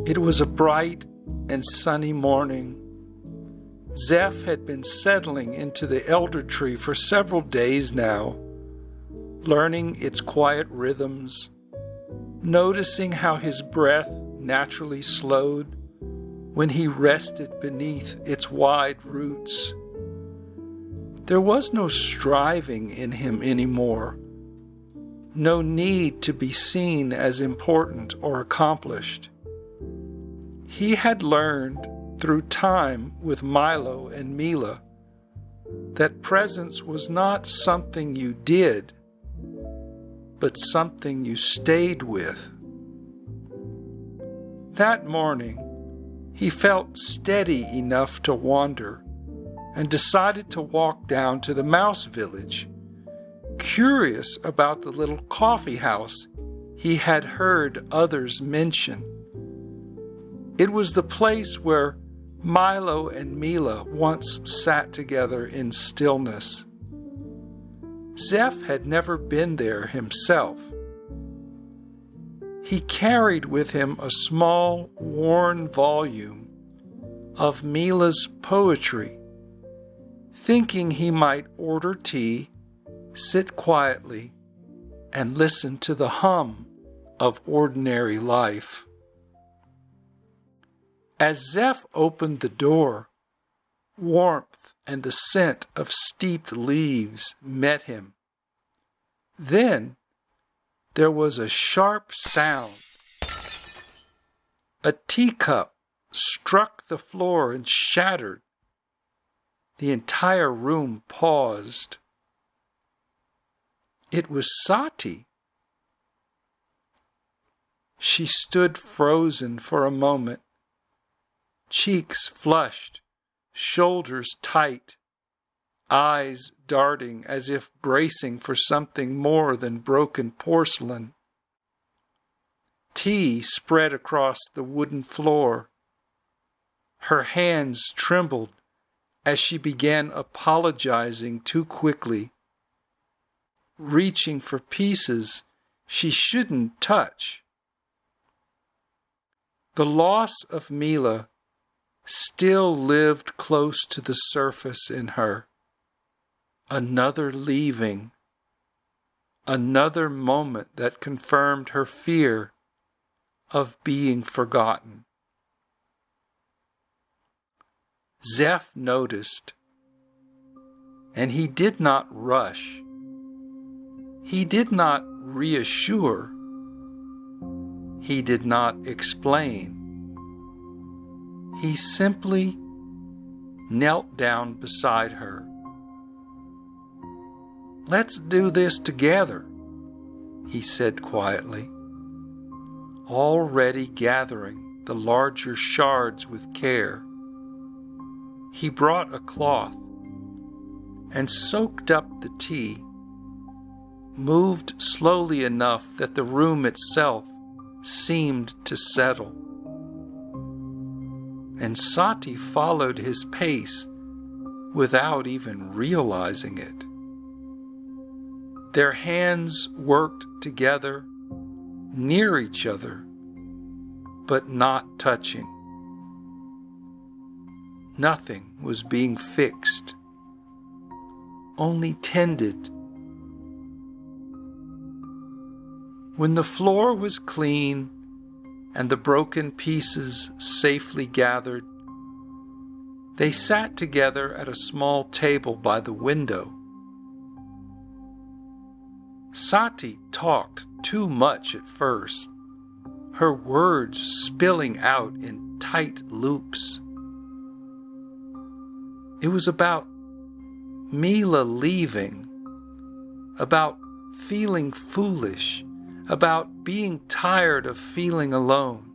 It was a bright and sunny morning. Zeff had been settling into the elder tree for several days now, learning its quiet rhythms, noticing how his breath naturally slowed when he rested beneath its wide roots. There was no striving in him anymore, no need to be seen as important or accomplished. He had learned through time with Milo and Mila that presence was not something you did, but something you stayed with. That morning, he felt steady enough to wander and decided to walk down to the mouse village, curious about the little coffee house he had heard others mention. It was the place where Milo and Mila once sat together in stillness. Zeff had never been there himself. He carried with him a small, worn volume of Mila's poetry, thinking he might order tea, sit quietly, and listen to the hum of ordinary life. As Zeff opened the door, warmth and the scent of steeped leaves met him. Then there was a sharp sound. A teacup struck the floor and shattered. The entire room paused. It was Sati. She stood frozen for a moment, cheeks flushed, shoulders tight, eyes darting as if bracing for something more than broken porcelain. Tea spread across the wooden floor. Her hands trembled as she began apologizing too quickly, reaching for pieces she shouldn't touch. The loss of Mila still lived close to the surface in her. Another leaving, another moment that confirmed her fear of being forgotten. Zeff noticed, and he did not rush. He did not reassure. He did not explain. He simply knelt down beside her. "Let's do this together," he said quietly, already gathering the larger shards with care. He brought a cloth and soaked up the tea, moved slowly enough that the room itself seemed to settle. And Sati followed his pace without even realizing it. Their hands worked together, near each other, but not touching. Nothing was being fixed, only tended. When the floor was clean and the broken pieces safely gathered, they sat together at a small table by the window. Sati talked too much at first, her words spilling out in tight loops. It was about Mila leaving, about feeling foolish, about being tired of feeling alone.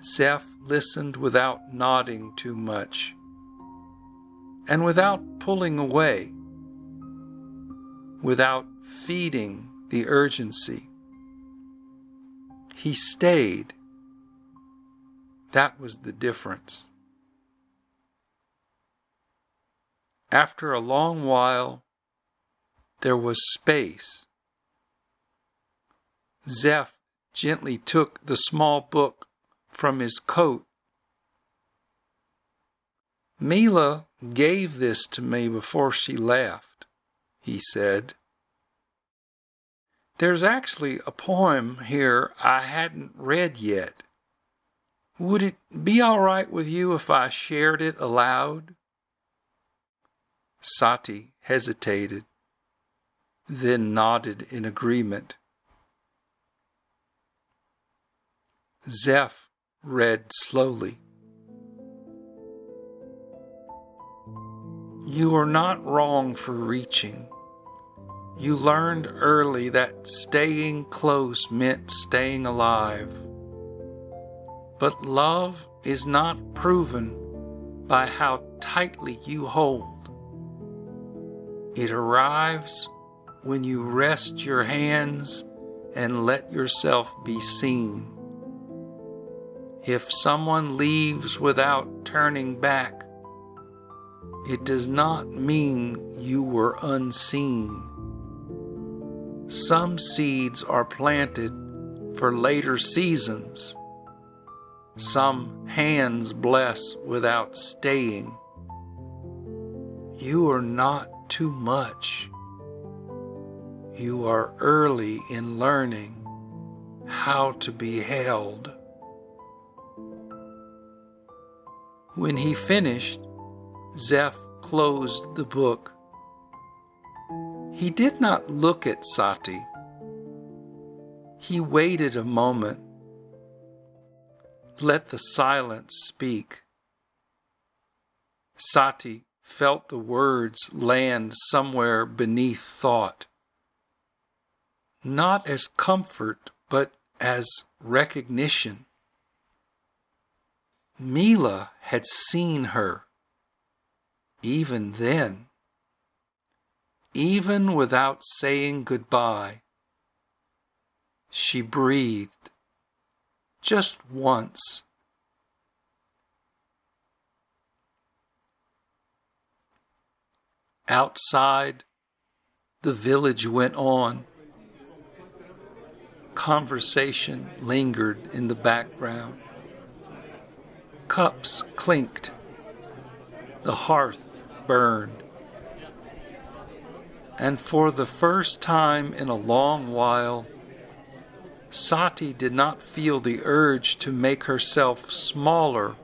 Zeff listened without nodding too much, and without pulling away, without feeding the urgency. He stayed. That was the difference. After a long while, there was space. Zeff gently took the small book from his coat. "Mila gave this to me before she left," he said. "There's actually a poem here I hadn't read yet. Would it be all right with you if I shared it aloud?" Sati hesitated, then nodded in agreement. Zeff read slowly. "You are not wrong for reaching. You learned early that staying close meant staying alive. But love is not proven by how tightly you hold. It arrives when you rest your hands and let yourself be seen. If someone leaves without turning back, it does not mean you were unseen. Some seeds are planted for later seasons. Some hands bless without staying. You are not too much. You are early in learning how to be held." When he finished, Zeff closed the book. He did not look at Sati. He waited a moment. Let the silence speak. Sati felt the words land somewhere beneath thought, not as comfort, but as recognition. Mila had seen her, even then. Even without saying goodbye, she breathed, just once. Outside, the village went on. Conversation lingered in the background. Cups clinked. The hearth burned. And for the first time in a long while, Sati did not feel the urge to make herself smaller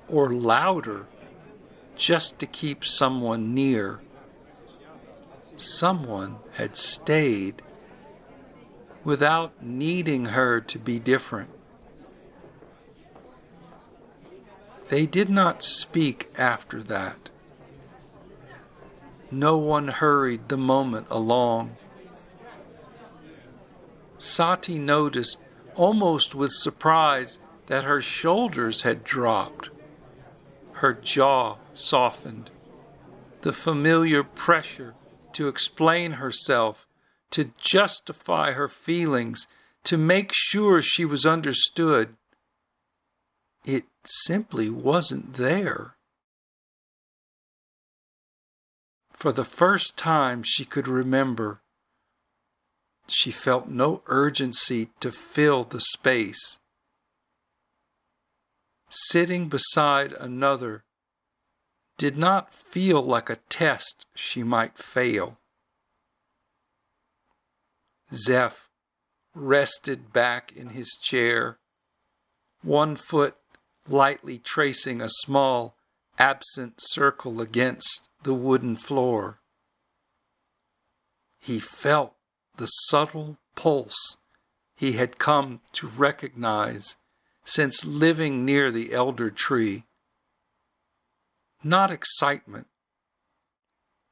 or louder just to keep someone near. Someone had stayed without needing her to be different. They did not speak after that. No one hurried the moment along. Sati noticed, almost with surprise, that her shoulders had dropped. Her jaw softened. The familiar pressure to explain herself, to justify her feelings, to make sure she was understood. It simply wasn't there. For the first time she could remember, she felt no urgency to fill the space. Sitting beside another did not feel like a test she might fail. Zeff rested back in his chair, one foot lightly tracing a small, absent circle against the wooden floor. He felt the subtle pulse he had come to recognize since living near the elder tree. Not excitement,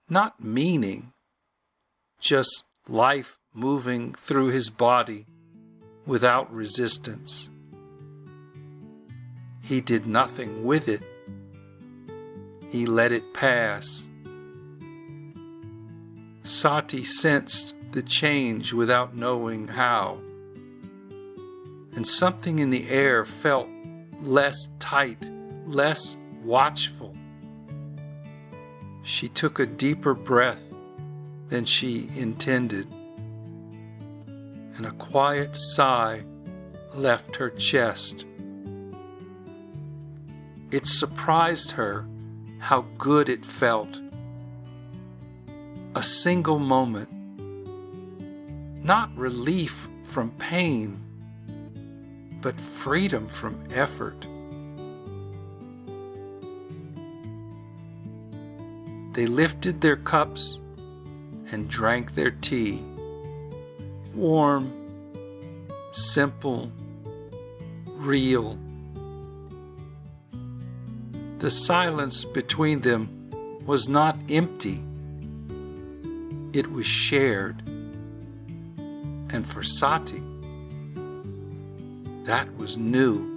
not meaning, just life moving through his body without resistance. He did nothing with it. He let it pass. Sati sensed the change without knowing how, and something in the air felt less tight, less watchful. She took a deeper breath than she intended, and a quiet sigh left her chest. It surprised her how good it felt. A single moment, not relief from pain, but freedom from effort. They lifted their cups and drank their tea. Warm, simple, real. The silence between them was not empty. It was shared. And for Sati, that was new.